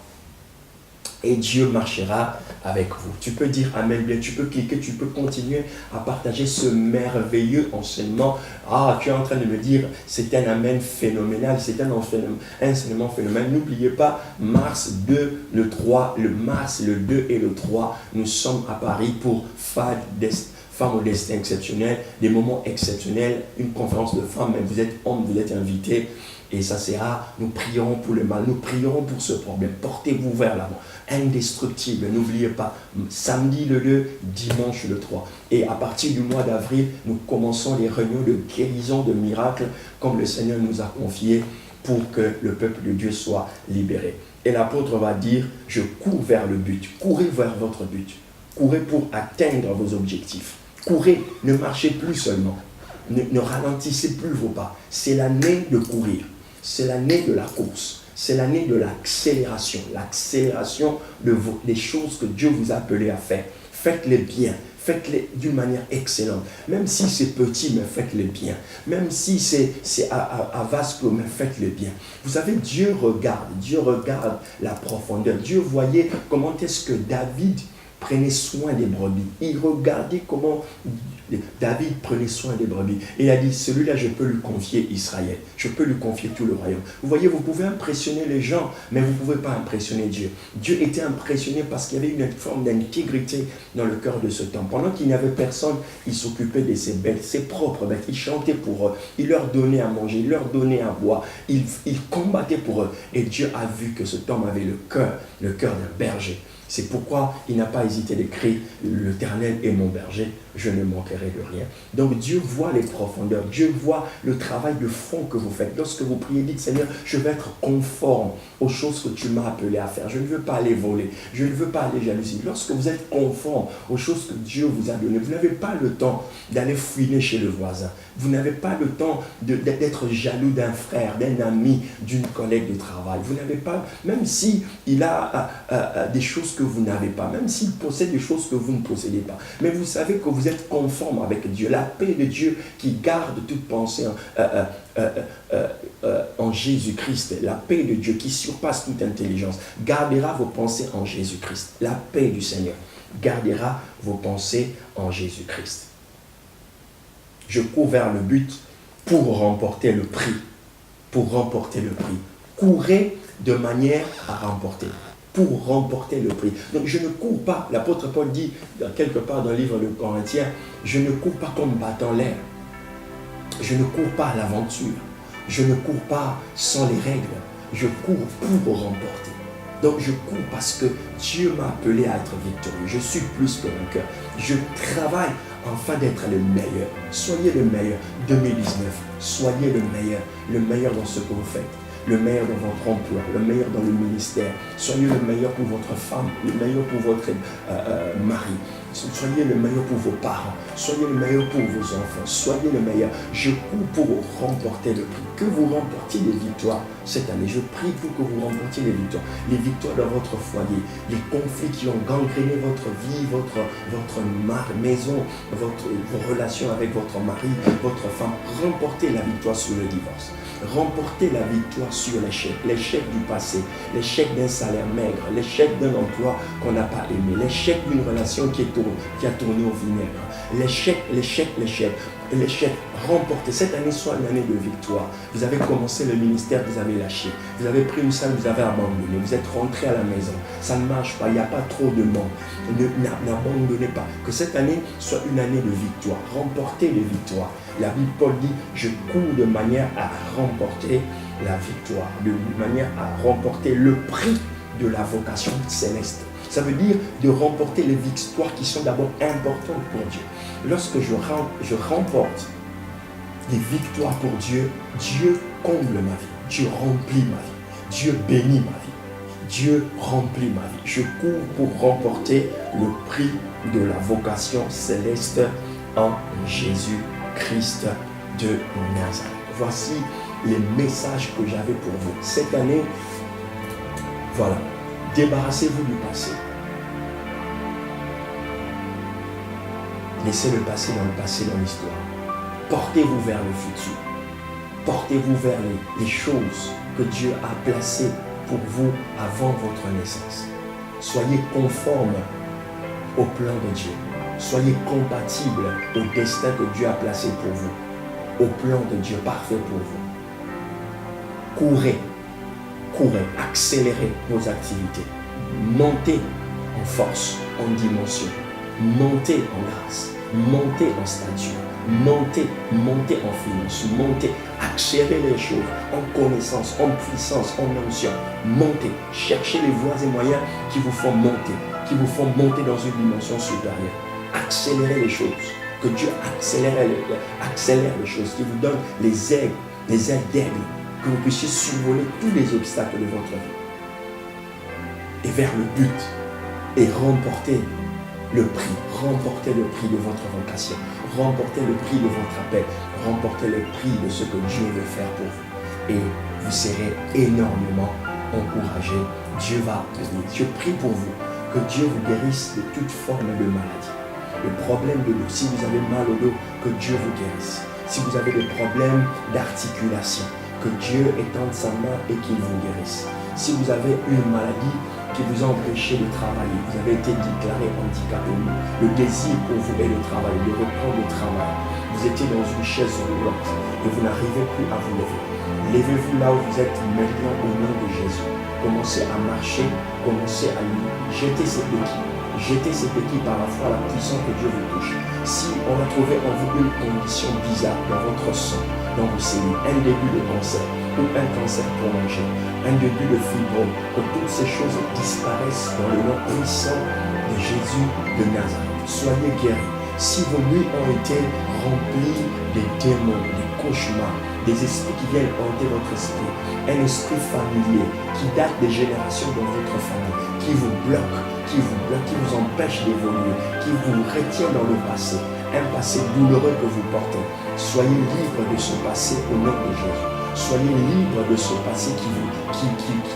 Et Dieu marchera avec vous. Tu peux dire Amen, bien, tu peux cliquer, tu peux continuer à partager ce merveilleux enseignement. Ah, tu es en train de me dire, c'est un Amen phénoménal, c'est un enseignement phénoménal. N'oubliez pas, mars 2, le 3, le mars, le 2 et le 3, nous sommes à Paris pour Femmes au destin exceptionnel, des moments exceptionnels, une conférence de femmes, mais vous êtes hommes, vous êtes invités. Et ça sera, nous prierons pour le mal, nous prierons pour ce problème. Portez-vous vers l'avant. Indestructible, n'oubliez pas, samedi le 2, dimanche le 3. Et à partir du mois d'avril, nous commençons les réunions de guérison, de miracles, comme le Seigneur nous a confié pour que le peuple de Dieu soit libéré. Et l'apôtre va dire, je cours vers le but. Courez vers votre but. Courez pour atteindre vos objectifs. Courez, ne marchez plus seulement. Ne ralentissez plus vos pas. C'est l'année de courir. C'est l'année de la course. C'est l'année de l'accélération. L'accélération des choses que Dieu vous a appelé à faire. Faites-les bien. Faites-les d'une manière excellente. Même si c'est petit, mais faites-les bien. Même si c'est à vaste clos, mais faites-les bien. Vous savez, Dieu regarde la profondeur. Dieu voyait comment est-ce que David prenait soin des brebis. Il regardait comment David prenait soin des brebis. Et il a dit, celui-là, je peux lui confier Israël. Je peux lui confier tout le royaume. Vous voyez, vous pouvez impressionner les gens, mais vous ne pouvez pas impressionner Dieu. Dieu était impressionné parce qu'il y avait une forme d'intégrité dans le cœur de ce temps. Pendant qu'il n'y avait personne, il s'occupait de ses bêtes, ses propres bêtes. Il chantait pour eux. Il leur donnait à manger, il leur donnait à boire. Il combattait pour eux. Et Dieu a vu que cet homme avait le cœur d'un berger. C'est pourquoi il n'a pas hésité d'écrire « L'Éternel est mon berger, je ne manquerai de rien ». Donc Dieu voit les profondeurs, Dieu voit le travail de fond que vous faites. Lorsque vous priez, dites « Seigneur, je veux être conforme aux choses que tu m'as appelé à faire. Je ne veux pas aller voler, je ne veux pas aller jalouser. » Lorsque vous êtes conforme aux choses que Dieu vous a données, vous n'avez pas le temps d'aller fouiner chez le voisin. Vous n'avez pas le temps d'être jaloux d'un frère, d'un ami, d'une collègue de travail. Vous n'avez pas, même si il a des choses que vous n'avez pas, même s'il possède des choses que vous ne possédez pas. Mais vous savez que vous êtes conforme avec Dieu. La paix de Dieu qui garde toute pensée en Jésus-Christ. La paix de Dieu qui surpasse toute intelligence gardera vos pensées en Jésus-Christ. La paix du Seigneur gardera vos pensées en Jésus-Christ. Je cours vers le but pour remporter le prix. Pour remporter le prix. Courez de manière à remporter. Pour remporter le prix. Donc je ne cours pas, l'apôtre Paul dit quelque part dans le livre de Corinthiens, je ne cours pas comme battant l'air. Je ne cours pas à l'aventure. Je ne cours pas sans les règles. Je cours pour remporter. Donc je cours parce que Dieu m'a appelé à être victorieux. Je suis plus que vainqueur. Je travaille afin d'être le meilleur. Soyez le meilleur. 2019, soyez le meilleur dans ce que vous faites. Le meilleur dans votre emploi, le meilleur dans le ministère. Soyez le meilleur pour votre femme, le meilleur pour votre mari. Soyez le meilleur pour vos parents. Soyez le meilleur pour vos enfants. Soyez le meilleur. Je cours pour remporter le prix. Que vous remportiez des victoires cette année. Je prie pour que vous remportiez les victoires. Les victoires dans votre foyer. Les conflits qui ont gangréné votre vie, votre maison, vos relations avec votre mari, votre femme. Remportez la victoire sur le divorce. Remporter la victoire sur l'échec du passé, l'échec d'un salaire maigre, l'échec d'un emploi qu'on n'a pas aimé, l'échec d'une relation qui a tourné au vinaigre, l'échec, remporter. Cette année soit une année de victoire. Vous avez commencé le ministère, vous avez lâché. Vous avez pris une salle, vous avez abandonné. Vous êtes rentré à la maison. Ça ne marche pas, il n'y a pas trop de monde. N'abandonnez pas. Que cette année soit une année de victoire. Remportez les victoires. La Bible, Paul dit, je cours de manière à remporter la victoire, de manière à remporter le prix de la vocation céleste. Ça veut dire de remporter les victoires qui sont d'abord importantes pour Dieu. Lorsque je remporte des victoires pour Dieu, Dieu comble ma vie, Dieu remplit ma vie, Dieu bénit ma vie, Dieu remplit ma vie. Je cours pour remporter le prix de la vocation céleste en Jésus-Christ de Nazareth. Voici les messages que j'avais pour vous. Cette année, Voilà. Débarrassez-vous du passé. Laissez le passé dans l'histoire. Portez-vous vers le futur. Portez-vous vers les choses que Dieu a placées pour vous avant votre naissance. Soyez conformes au plan de Dieu. Soyez compatibles au destin que Dieu a placé pour vous. Au plan de Dieu parfait pour vous. Courez, accélérez vos activités. Montez en force, en dimension. Montez en grâce. Montez en stature. Montez en finance. Montez, accélérez les choses en connaissance, en puissance, en onction. Montez, cherchez les voies et moyens qui vous font monter dans une dimension supérieure. Accélérez les choses. Que Dieu accélère les choses, qui vous donne les ailes d'aigle, que vous puissiez survoler tous les obstacles de votre vie. Et vers le but, et remporter le prix de votre vocation, remporter le prix de votre appel, remporter le prix de ce que Dieu veut faire pour vous. Et vous serez énormément encouragés. Dieu va venir. Je prie pour vous, que Dieu vous guérisse de toute forme de maladie. Le problème de dos, si vous avez mal au dos, que Dieu vous guérisse. Si vous avez des problèmes d'articulation, que Dieu étende sa main et qu'il vous guérisse. Si vous avez une maladie qui vous a empêché de travailler, vous avez été déclaré handicapé, le désir pour vous est de travailler, de reprendre le travail. Vous étiez dans une chaise roulante et vous n'arrivez plus à vous lever. Levez-vous là où vous êtes maintenant au nom de Jésus. Commencez à marcher, commencez à jeter ces béquilles. Jetez ces béquilles par la foi, la puissance que Dieu vous touche. Si on a trouvé en vous une condition bizarre dans votre sang, dans vos cellules, un début de cancer ou un cancer prolongé, un début de fibrome, que toutes ces choses disparaissent dans le nom puissant de Jésus de Nazareth. Soyez guéris. Si vos nuits ont été remplies des démons, des cauchemars, des esprits qui viennent hanter votre esprit, un esprit familier qui date des générations dans votre famille, qui vous bloque, qui vous empêche d'évoluer, qui vous retient dans le passé, un passé douloureux que vous portez. Soyez libre de ce passé au nom de Jésus. Soyez libre de ce passé qui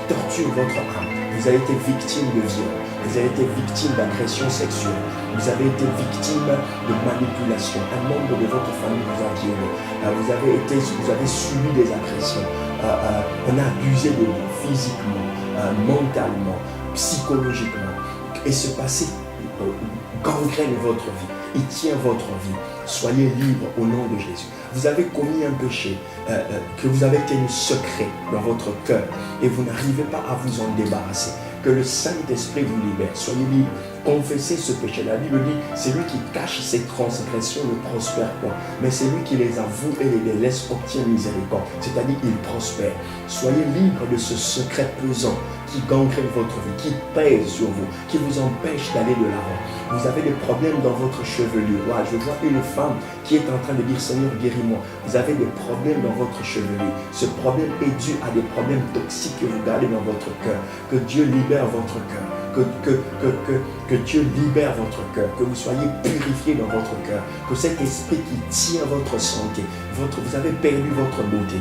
torture votre âme. Vous avez été victime de viol, vous avez été victime d'agression sexuelle, vous avez été victime de manipulation, un membre de votre famille vous a violé, vous avez subi des agressions, on a abusé de vous physiquement, mentalement, psychologiquement, et ce passé gangrène votre vie, il tient votre vie. Soyez libre au nom de Jésus. Vous avez commis un péché que vous avez tenu secret dans votre cœur et vous n'arrivez pas à vous en débarrasser. Que le Saint-Esprit vous libère. Soyez libre. Confessez ce péché. La Bible dit, c'est lui qui cache ses transgressions ne prospère pas. Mais c'est lui qui les avoue et les laisse obtient miséricorde. C'est-à-dire, il prospère. Soyez libre de ce secret pesant qui gangrène votre vie, qui pèse sur vous, qui vous empêche d'aller de l'avant. Vous avez des problèmes dans votre chevelure. Ouais, je vois une femme qui est en train de dire, Seigneur, guéris-moi. Vous avez des problèmes dans votre chevelure. Ce problème est dû à des problèmes toxiques que vous gardez dans votre cœur. Que Dieu libère votre cœur. Que Dieu libère votre cœur, que vous soyez purifié dans votre cœur, que cet esprit qui tient votre santé, vous avez perdu votre beauté.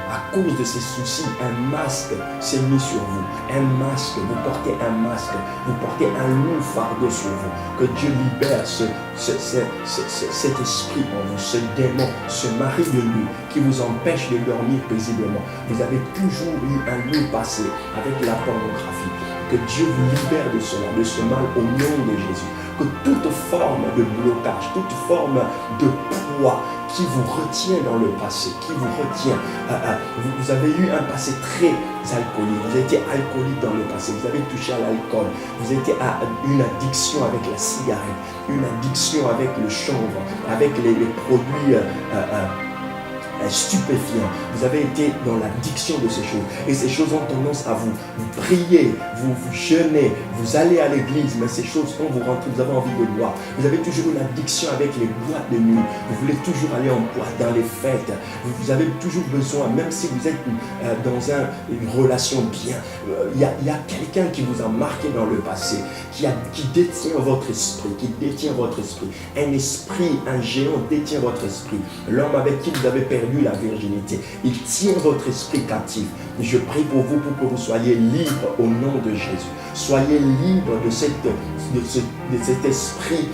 À cause de ces soucis, un masque s'est mis sur vous. Un masque, vous portez un masque, vous portez un lourd fardeau sur vous. Que Dieu libère cet esprit en vous, ce démon, ce mari de nuit qui vous empêche de dormir paisiblement. Vous avez toujours eu un lourd passé avec la pornographie. Que Dieu vous libère de cela, de ce mal au nom de Jésus. Que toute forme de blocage, toute forme de poids qui vous retient dans le passé, qui vous retient, vous avez eu un passé très alcoolique, vous étiez alcoolique dans le passé, vous avez touché à l'alcool, vous étiez à une addiction avec la cigarette, une addiction avec le chanvre, avec les produits stupéfiants. Vous avez été dans l'addiction de ces choses et ces choses ont tendance à vous prier, vous jeûnez, vous allez à l'église, mais ces choses, quand vous rentrez, vous avez envie de boire. Vous avez toujours une addiction avec les boîtes de nuit, vous voulez toujours aller en boîte dans les fêtes, vous avez toujours besoin, même si vous êtes dans une relation bien, il y a quelqu'un qui vous a marqué dans le passé, qui détient votre esprit, un esprit, un géant détient votre esprit. L'homme avec qui vous avez perdu la virginité, il tient votre esprit captif. Je prie pour vous pour que vous soyez libres au nom de Jésus. Soyez libres de cet esprit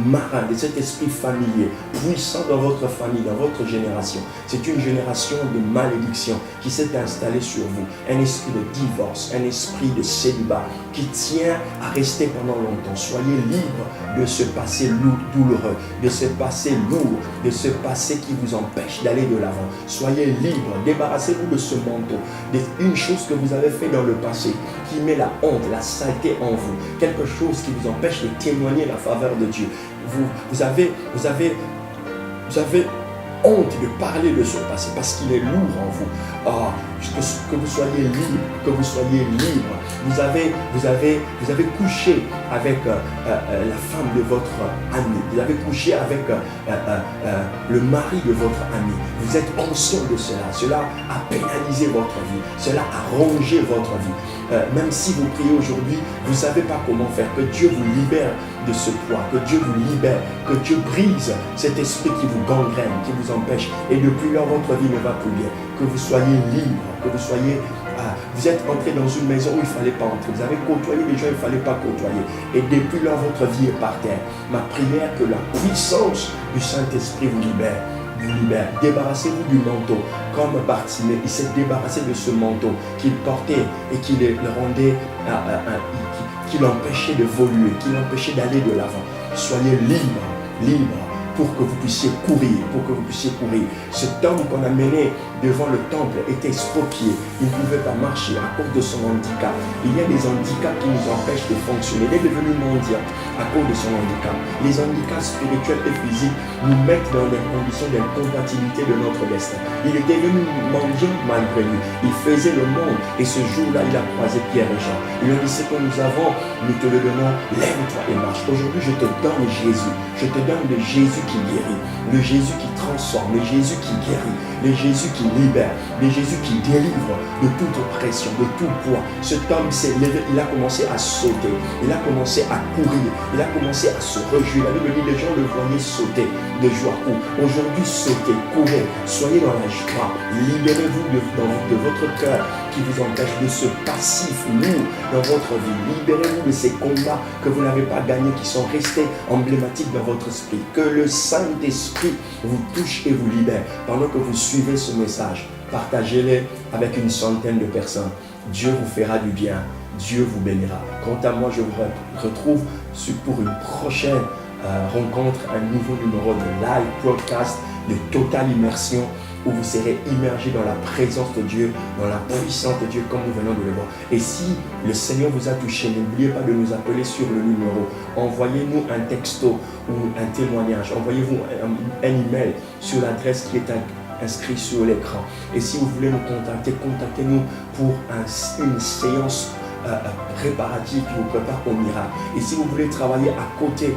marin, de cet esprit familier, puissant dans votre famille, dans votre génération. C'est une génération de malédiction qui s'est installée sur vous. Un esprit de divorce, un esprit de célibat qui tient à rester pendant longtemps. Soyez libres de ce passé douloureux, de ce passé lourd, de ce passé qui vous empêche d'aller de l'avant. Soyez libres, débarrassez-vous de ce manteau, d'une chose que vous avez fait dans le passé, qui met la honte, la saleté en vous, quelque chose qui vous empêche de témoigner la faveur de Dieu. Vous avez honte de parler de ce passé parce qu'il est lourd en vous. Que vous soyez libre, que vous soyez libre. Vous avez couché avec la femme de votre ami. Vous avez couché avec le mari de votre ami. Vous êtes conscient de cela. Cela a pénalisé votre vie. Cela a rongé votre vie. Même si vous priez aujourd'hui, vous ne savez pas comment faire. Que Dieu vous libère de ce poids. Que Dieu vous libère. Que Dieu brise cet esprit qui vous gangrène, qui vous empêche. Et depuis lors, votre vie ne va plus bien. Que vous soyez libre. Que vous soyez... vous êtes entré dans une maison où il ne fallait pas entrer. Vous avez côtoyé des gens où il ne fallait pas côtoyer. Et depuis lors, votre vie est par terre. Ma prière, que la puissance du Saint-Esprit vous libère. Débarrassez-vous du manteau. Comme Bartimée, il s'est débarrassé de ce manteau qu'il portait et qui le rendait, qui l'empêchait de voler, qui l'empêchait d'aller de l'avant. Soyez libre pour que vous puissiez courir, Cet homme qu'on a mené devant le temple était estropié. Il ne pouvait pas marcher à cause de son handicap. Il y a des handicaps qui nous empêchent de fonctionner. Il est devenu mendiant à cause de son handicap. Les handicaps spirituels et physiques nous mettent dans des conditions d'incompatibilité de notre destin. Il est devenu mendiant malgré lui. Il faisait le monde et ce jour-là, il a croisé Pierre et Jean. Il a dit, ce que nous avons, nous te le donnons, lève-toi et marche. Aujourd'hui, je te donne Jésus. Je te donne le Jésus qui guérit, le Jésus qui transforme, le Jésus qui guérit, le Jésus qui libère, le Jésus qui délivre de toute oppression, de tout poids. Cet homme s'est levé, il a commencé à sauter, il a commencé à courir, il a commencé à se réjouir. La Bible dit, les gens le voyaient sauter de joie. Aujourd'hui, sautez, courez, soyez dans la joie, libérez-vous de votre cœur qui vous empêche de ce passif lourd dans votre vie. Libérez-vous de ces combats que vous n'avez pas gagnés, qui sont restés emblématiques dans votre esprit. Que le Saint-Esprit vous touche et vous libère. Pendant que vous suivez ce message, partagez-le avec une centaine de personnes. Dieu vous fera du bien. Dieu vous bénira. Quant à moi, je vous retrouve pour une prochaine rencontre, un nouveau numéro de live podcast de Total Immersion, où vous serez immergé dans la présence de Dieu, dans la puissance de Dieu, comme nous venons de le voir. Et si le Seigneur vous a touché, n'oubliez pas de nous appeler sur le numéro. Envoyez-nous un texto ou un témoignage. Envoyez-vous un email sur l'adresse qui est inscrite sur l'écran. Et si vous voulez nous contacter, contactez-nous pour une séance préparative qui vous prépare au miracle. Et si vous voulez travailler à côté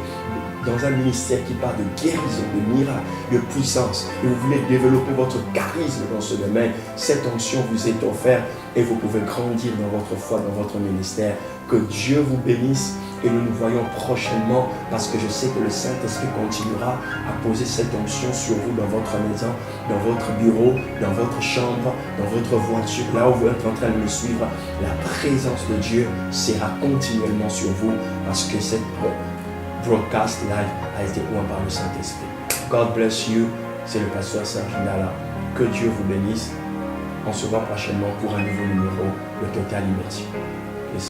dans un ministère qui parle de guérison, de miracle, de puissance, et vous voulez développer votre charisme dans ce domaine, cette onction vous est offerte et vous pouvez grandir dans votre foi, dans votre ministère. Que Dieu vous bénisse et nous nous voyons prochainement, parce que je sais que le Saint-Esprit continuera à poser cette onction sur vous dans votre maison, dans votre bureau, dans votre chambre, dans votre voiture, là où vous êtes en train de me suivre. La présence de Dieu sera continuellement sur vous, parce que cette broadcast live a été oint par le Saint-Esprit. God bless you. C'est le pasteur Serge Ndala. Que Dieu vous bénisse. On se voit prochainement pour un nouveau numéro de Total Immersion.